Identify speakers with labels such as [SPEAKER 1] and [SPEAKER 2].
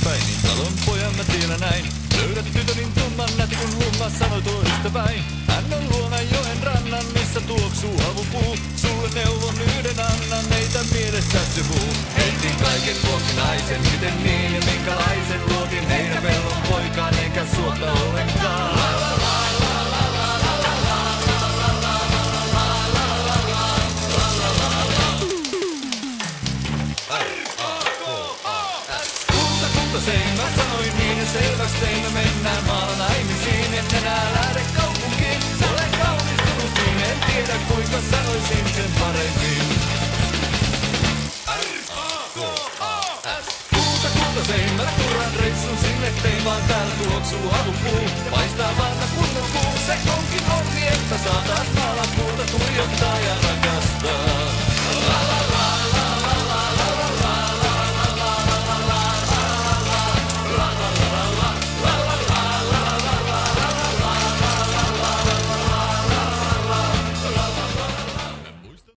[SPEAKER 1] päin. Niin talon pojan mä tiedän näin. Löydät tytön niin tumman näti kun humma sanoi toistapäin. Hän on luona joen rannan, missä tuoksuu havupuu. Sulle neuvon yhden annan, meitä mielestäsi puu. Heitin kaiken vuoksi naisen, miten niin ja minkälaisen luotin heidän pellon poikaan, enkä suotta ollenkaan. Kultasein, mä sanoin niin ja selväks tein, me mennään maalla naimisiin. Et enää lähde kaupunkiin, olen kaunistunut niin, en tiedä kuinka sanoisin sen paremmin. Kultasein, mä turran reissun sinne tein, vaan täällä tuoksuu havupuu. Paistaa valta kunnon kuu, se onkin onni, että saa taas maalapuuta tuijottaa ja rakaa.